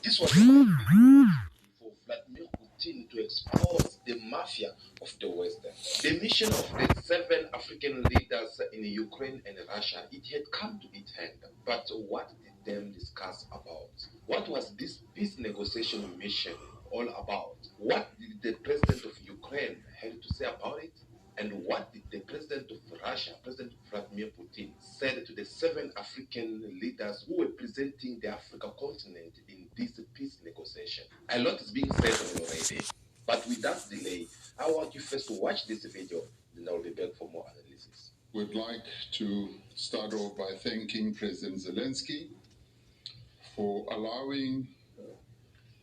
This was for Vladimir Putin to expose the mafia of the West. The mission of the 7 African leaders in Ukraine and Russia, it had come to its end. But what did them discuss about? What was this peace negotiation mission all about? What did the president of Ukraine have to say about it? And what did the president of Russia, President Vladimir Putin, said to the 7 African leaders who were presenting the African continent in this peace negotiation? A lot is being said already, but without delay, I want you first to watch this video, then I'll be back for more analysis. We'd like to start off by thanking President Zelensky for allowing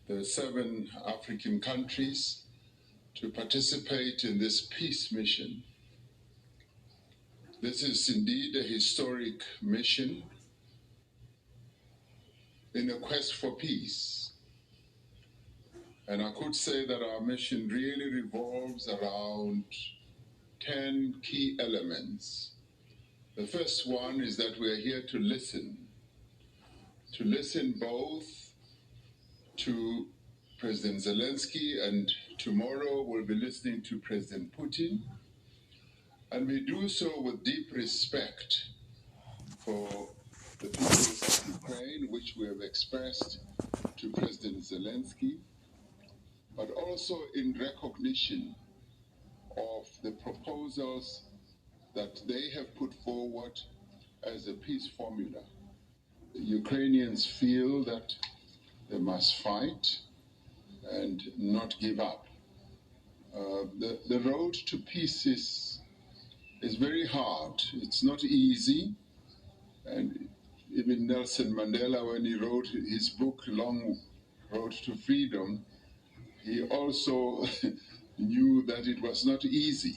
the 7 African countries to participate in this peace mission. This is indeed a historic mission in a quest for peace. And I could say that our mission really revolves around 10 key elements. The first one is that we are here to listen both to President Zelensky, and tomorrow we'll be listening to President Putin. And we do so with deep respect for the people of Ukraine, which we have expressed to President Zelensky, but also in recognition of the proposals that they have put forward as a peace formula. The Ukrainians feel that they must fight and not give up. The road to peace is very hard. It's not easy. And even Nelson Mandela, when he wrote his book, Long Road to Freedom, he also knew that it was not easy.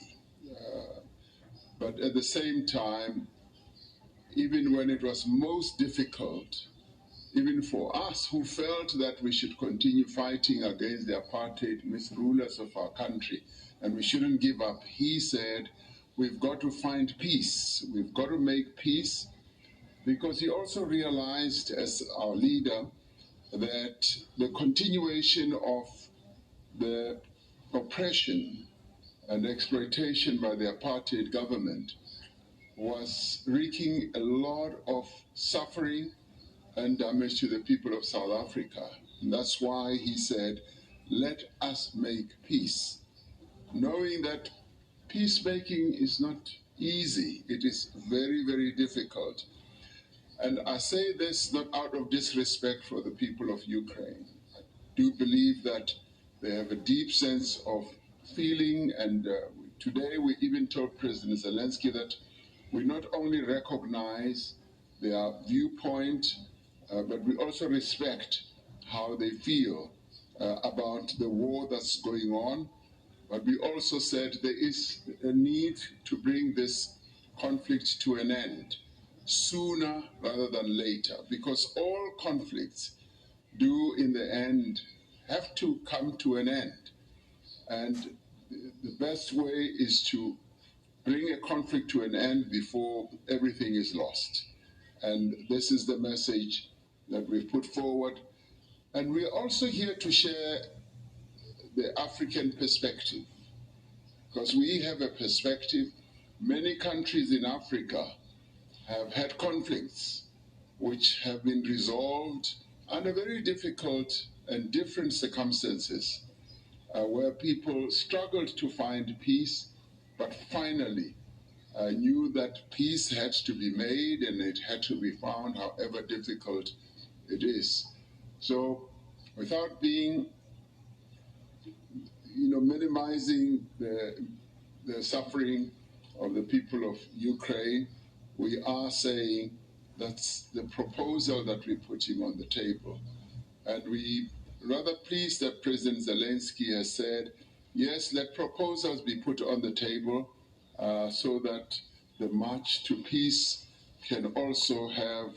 But at the same time, even when it was most difficult, even for us who felt that we should continue fighting against the apartheid misrulers of our country and we shouldn't give up, he said, we've got to find peace. We've got to make peace, because he also realized, as our leader, that the continuation of the oppression and exploitation by the apartheid government was wreaking a lot of suffering and damage to the people of South Africa. And that's why he said, let us make peace, knowing that peacemaking is not easy. It is very, very difficult. And I say this not out of disrespect for the people of Ukraine. I do believe that they have a deep sense of feeling, and today we even told President Zelensky that we not only recognize their viewpoint, but we also respect how they feel about the war that's going on. But we also said there is a need to bring this conflict to an end sooner rather than later, because all conflicts do in the end have to come to an end. And the best way is to bring a conflict to an end before everything is lost. And this is the message that we've put forward. And we're also here to share the African perspective, because we have a perspective. Many countries in Africa have had conflicts which have been resolved under very difficult and different circumstances, where people struggled to find peace, but finally knew that peace had to be made and it had to be found, however difficult it is. So without being, minimizing the suffering of the people of Ukraine, we are saying that's the proposal that we're putting on the table. And we rather pleased that President Zelensky has said, yes, let proposals be put on the table so that the march to peace can also have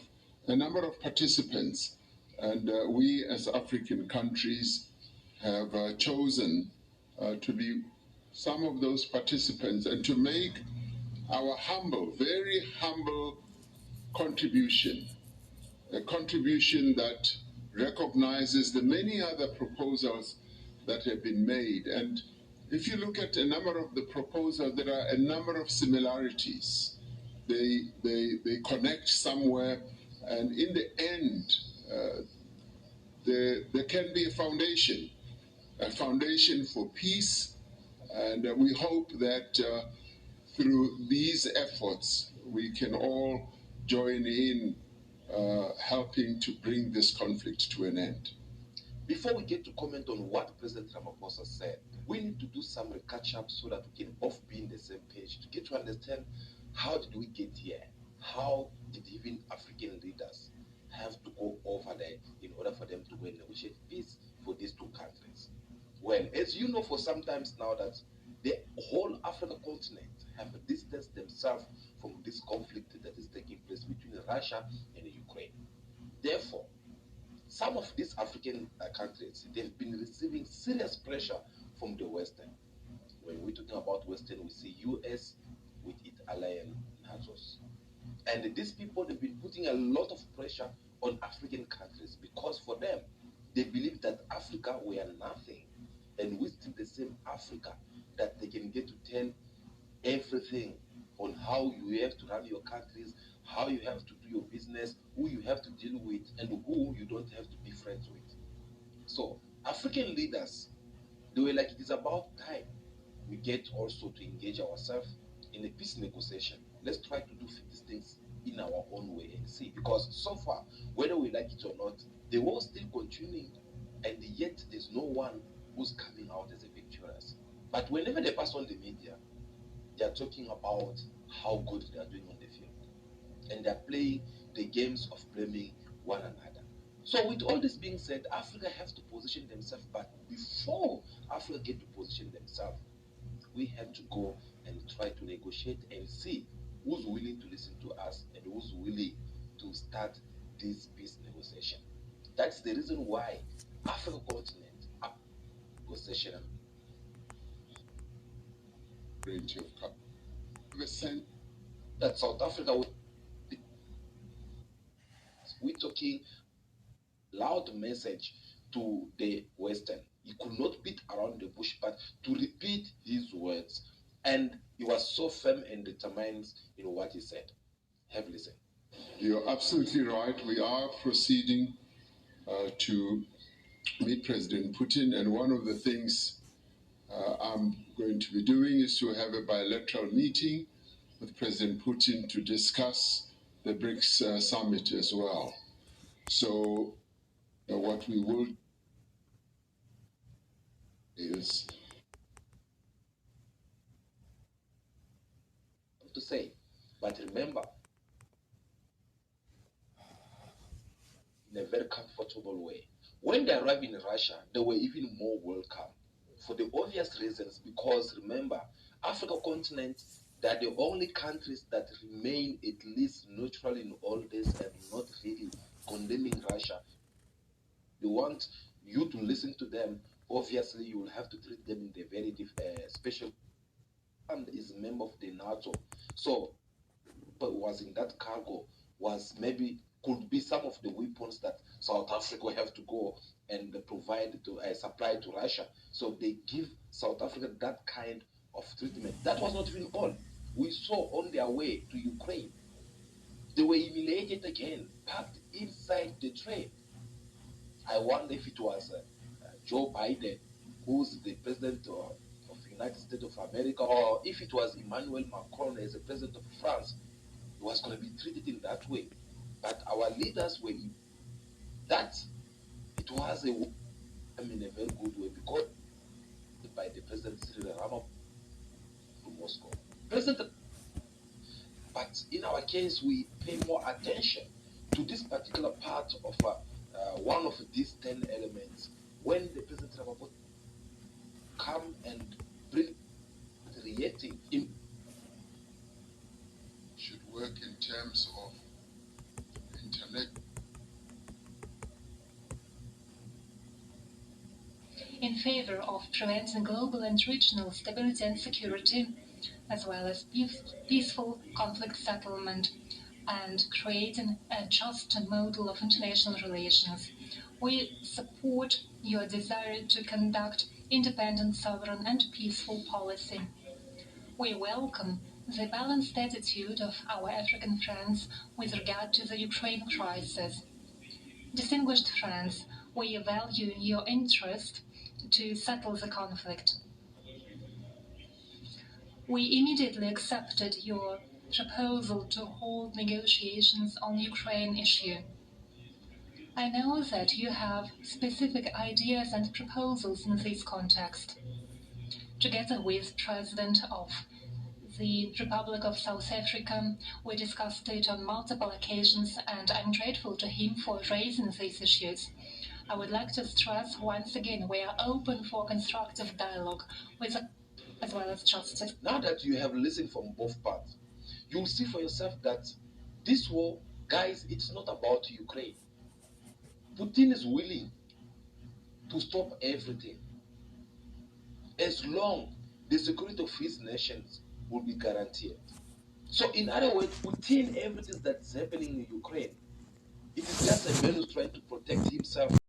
a number of participants. And we as African countries have chosen to be some of those participants and to make our humble, very humble contribution, a contribution that recognizes the many other proposals that have been made. And if you look at a number of the proposals, there are a number of similarities. They connect somewhere, and in the end, there can be a foundation for peace, and we hope that through these efforts, we can all join in helping to bring this conflict to an end. Before we get to comment on what President Ramaphosa said, we need to do some catch-up so that we can both be in the same page to get to understand how did we get here? How did even African leaders have to go over there in order for them to go and negotiate peace for these two countries? Well, as you know, for some times now that the whole African continent have distanced themselves from this conflict that is taking place between Russia and Ukraine. Therefore, some of these African countries, they've been receiving serious pressure from the Western. When we're talking about Western, we see U.S. with its ally and NATO's. And these people, they've been putting a lot of pressure on African countries because for them, they believe that Africa were nothing. And we still the same Africa that they can get to tell everything on how you have to run your countries, how you have to do your business, who you have to deal with, and who you don't have to be friends with. So African leaders, they were like, it is about time we get also to engage ourselves in a peace negotiation. Let's try to do these things in our own way and see. Because so far, whether we like it or not, the war is still continuing, and yet there's no one who's coming out as a victorious. But whenever they pass on the media, they are talking about how good they are doing on the field. And they're playing the games of blaming one another. So with all this being said, Africa has to position themselves. But before Africa get to position themselves, we have to go and try to negotiate and see who's willing to listen to us and who's willing to start this peace negotiation. That's the reason why Africa continent negotiation that South Africa, we're talking loud message to the Western. He could not beat around the bush, but to repeat his words. And he was so firm and determined in what he said. Have a listen. You're absolutely right. We are proceeding to meet President Putin, and one of the things I'm going to be doing is to have a bilateral meeting with President Putin to discuss the BRICS summit as well. So what we will is to say, but remember, in a very comfortable way. When they arrived in Russia, they were even more welcome for the obvious reasons, because remember, Africa continent, they're the only countries that remain at least neutral in all this and not really condemning Russia. They want you to listen to them. Obviously, you will have to treat them in the very special. And is a member of the NATO, so but was in that cargo was maybe could be some of the weapons that South Africa have to go and provide to supply to Russia. So they give South Africa that kind of treatment. That was not even all. We saw on their way to Ukraine, they were humiliated again, packed inside the train. I wonder if it was Joe Biden, who's the president of the United States of America, or if it was Emmanuel Macron as the president of France, he was going to be treated in that way. But our leaders were in that. It was in a very good way, because by the president Cyril Ramaphosa to Moscow. President, but in our case, we pay more attention to this particular part of one of these 10 elements. When the president Ramaphosa come and bring reacting in should work in terms of internet. In favor of preventing global and regional stability and security, as well as peaceful conflict settlement and creating a just model of international relations, We support your desire to conduct independent, sovereign, and peaceful policy. We welcome the balanced attitude of our African friends with regard to the Ukraine crisis. Distinguished friends, we value your interest to settle the conflict. We immediately accepted your proposal to hold negotiations on the Ukraine issue. I know that you have specific ideas and proposals in this context. Together with President of the Republic of South Africa, we discussed it on multiple occasions, and I'm grateful to him for raising these issues. I would like to stress once again we are open for constructive dialogue with as well as justice. Now that you have listened from both parts, you'll see for yourself that this war, guys, it's not about Ukraine. Putin is willing to stop everything as long the security of his nations will be guaranteed. So in other words, Putin, everything that's happening in Ukraine, it is just a man who's trying to protect himself.